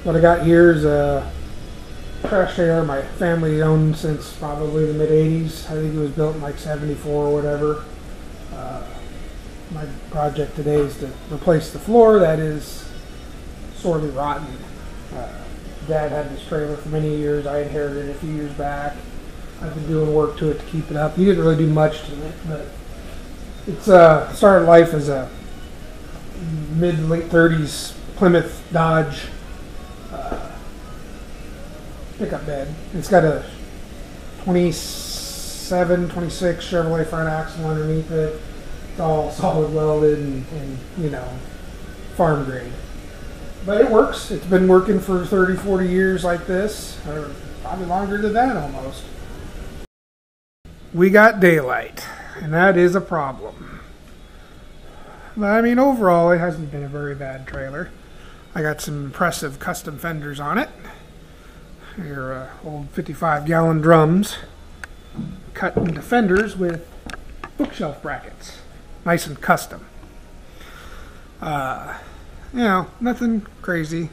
What I got here is a trash trailer my family owned since probably the mid 80s. I think it was built in like 74 or whatever. My project today is to replace the floor that is sorely rotten. Dad had this trailer for many years. I inherited it a few years back. I've been doing work to it to keep it up. He didn't really do much to it, but it's started life as a mid to late 30s Plymouth Dodge pickup bed. It's got a 26 Chevrolet front axle underneath it. It's all solid welded and you know, farm grade. But it works. It's been working for 30, 40 years like this, or probably longer than that almost. We got daylight, and that is a problem. But I mean, overall, it hasn't been a very bad trailer. I got some impressive custom fenders on it. They're old 55-gallon drums cut into fenders with bookshelf brackets. Nice and custom. You know, nothing crazy.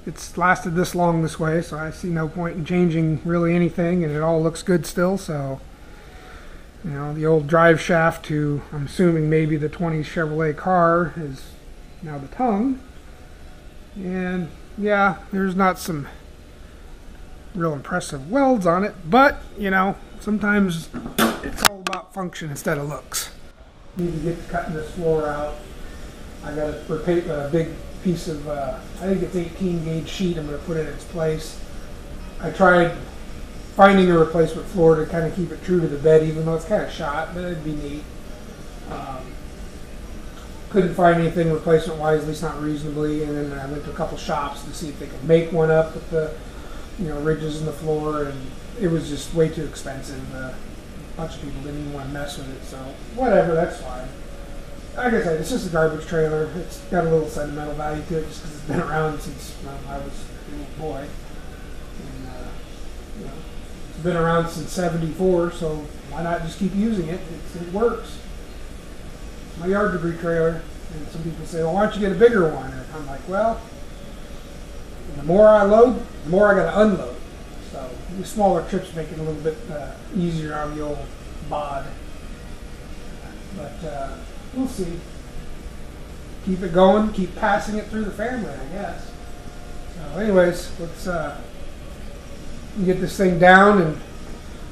It's lasted this long this way, so I see no point in changing really anything, and it all looks good still, so... You know, the old drive shaft to, I'm assuming maybe the 20 Chevrolet car is now the tongue. And yeah, there's not some real impressive welds on it, but you know, sometimes it's all about function instead of looks. Need to get to cutting this floor out. I got a big piece of, I think it's 18 gauge sheet I'm going to put in its place. I tried finding a replacement floor to kind of keep it true to the bed, even though it's kind of shot, but it'd be neat. Couldn't find anything replacement wise, at least not reasonably, and then I went to a couple shops to see if they could make one up with the, you know, ridges in the floor, and it was just way too expensive. A bunch of people didn't even want to mess with it, so whatever, that's fine. Like I said, it's just a garbage trailer. It's got a little sentimental value to it just because it's been around since I was a little boy. And, you know, it's been around since '74, so why not just keep using it? It works. It's my yard debris trailer, and some people say, well, why don't you get a bigger one? And I'm like, well, the more I load, the more I got to unload. So these smaller trips make it a little bit easier on the old bod. But we'll see. Keep it going, keep passing it through the family, I guess. So anyways, let's get this thing down and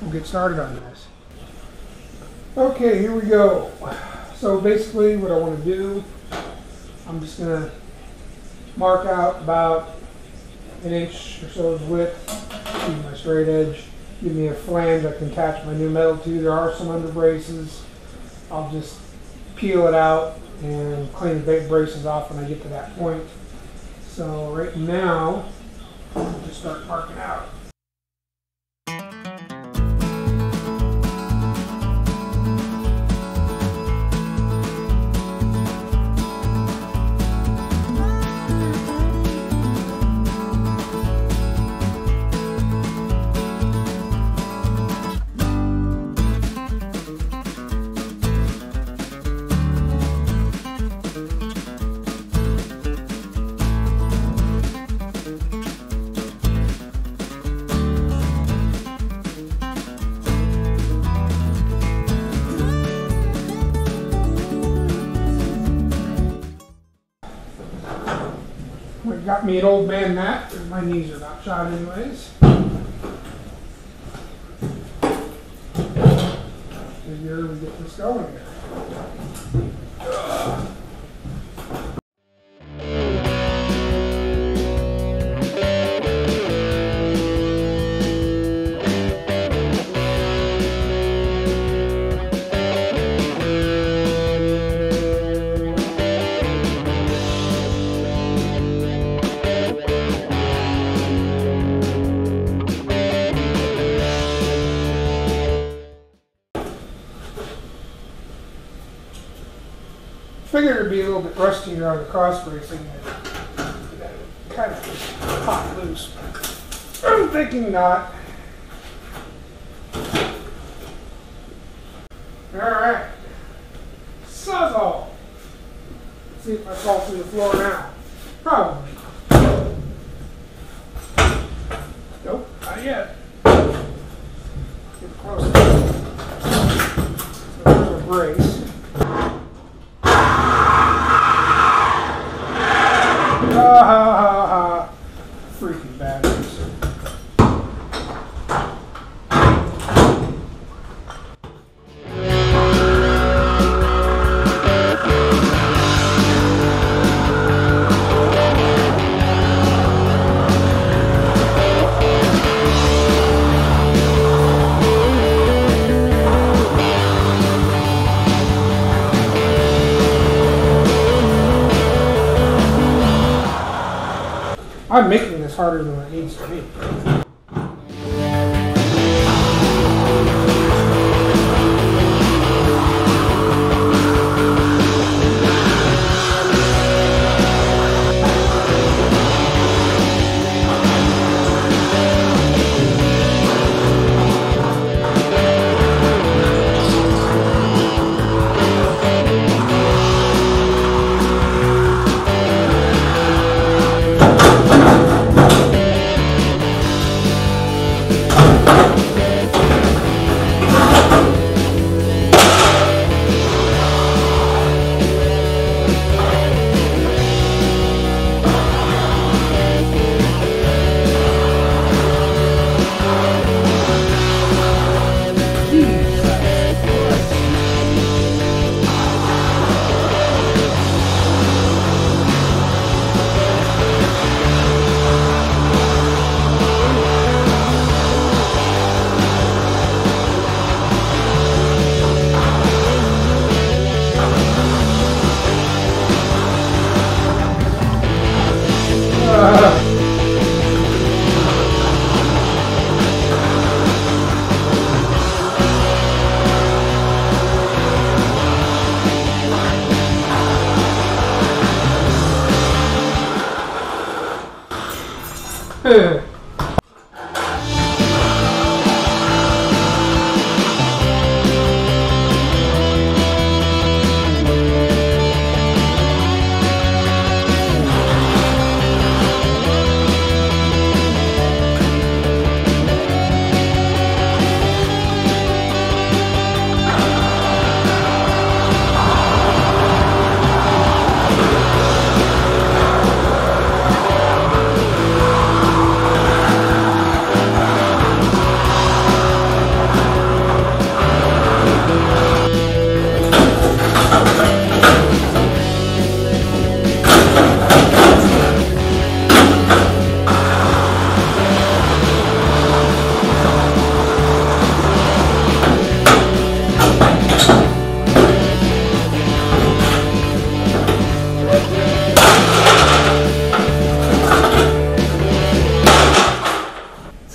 we'll get started on this. Okay, here we go. So basically what I want to do, I'm just going to mark out about an inch or so of width, use my straight edge, give me a flange I can attach my new metal to. There are some under braces. I'll just peel it out and clean the big braces off when I get to that point. So right now, I'll just start marking out. Got me an old man mat. My knees are about shot anyways. Figure we get this going here. Figured it'd be a little bit rustier on the cross bracing that kind of pop loose. I'm thinking not. Alright. Suzzle. Let's see if I fall through the floor now. Probably. Not yet. Get close. So there's a brace. Freaking batteries. I'm making this harder than it needs to be.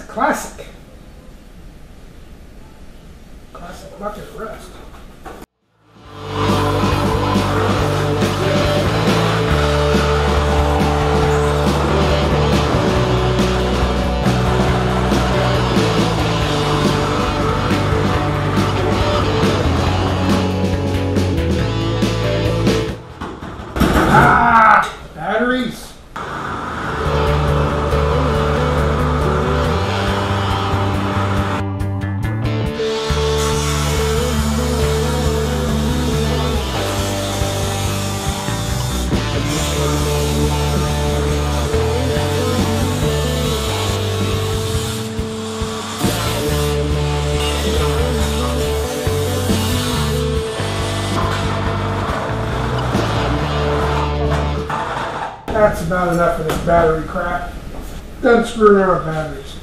Classic bucket rest. Batteries. That's about enough of this battery crap. Done screwing around with batteries.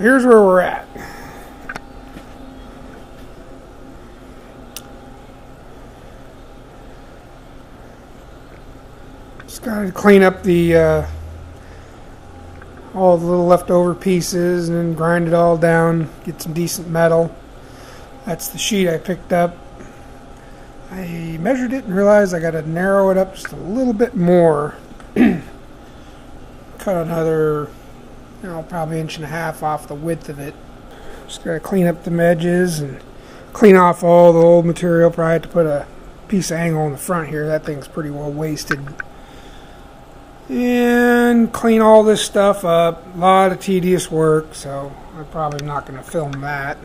here's where we're at. Just got to clean up the all the little leftover pieces and then grind it all down, get some decent metal. That's the sheet I picked up. I measured it and realized I got to narrow it up just a little bit more. Cut another, probably 1.5 inches off the width of it. Just got to clean up the edges and clean off all the old material. Probably have to put a piece of angle in the front here. That thing's pretty well wasted. And clean all this stuff up. A lot of tedious work, so I'm probably not going to film that.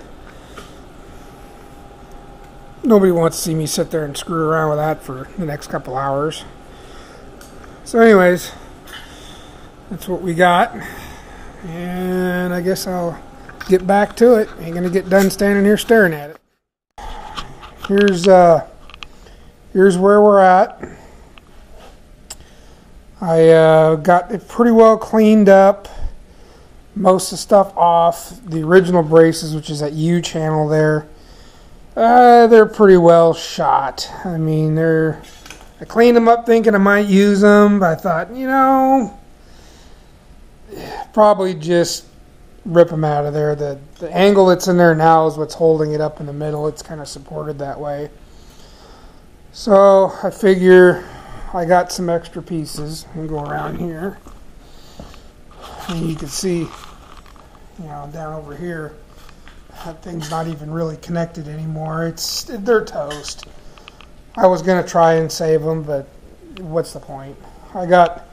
Nobody wants to see me sit there and screw around with that for the next couple hours. So anyways, that's what we got. And I guess I'll get back to it. Ain't going to get done standing here staring at it. Here's where we're at. I got it pretty well cleaned up. Most of the stuff off. The original braces, which is that U channel there, they're pretty well shot. I mean, I cleaned them up thinking I might use them, but I thought, probably just rip them out of there. The angle that's in there now is what's holding it up in the middle. It's kind of supported that way. So I figure I got some extra pieces and go around here. And you can see, down over here, that thing's not even really connected anymore. They're toast. I was going to try and save them, but what's the point? I got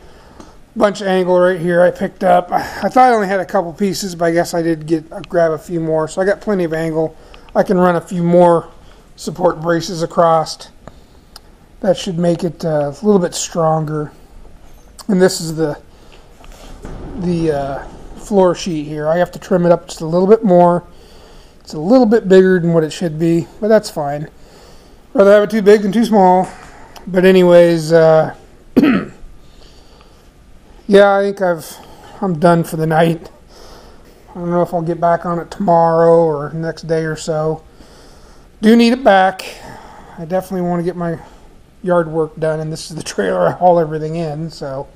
a bunch of angle right here I picked up. I thought I only had a couple pieces, but I guess I did grab a few more. So I got plenty of angle. I can run a few more support braces across. That should make it a little bit stronger. And this is the floor sheet here. I have to trim it up just a little bit more. It's a little bit bigger than what it should be, but that's fine. Rather have it too big than too small. But anyways, yeah, I think I'm done for the night. I don't know if I'll get back on it tomorrow or next day or so. Do need it back. I definitely want to get my yard work done, and this is the trailer I haul everything in. So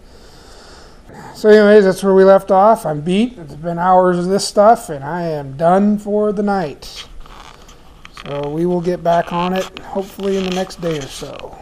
anyways, that's where we left off. I'm beat. It's been hours of this stuff, and I am done for the night. So we will get back on it hopefully in the next day or so.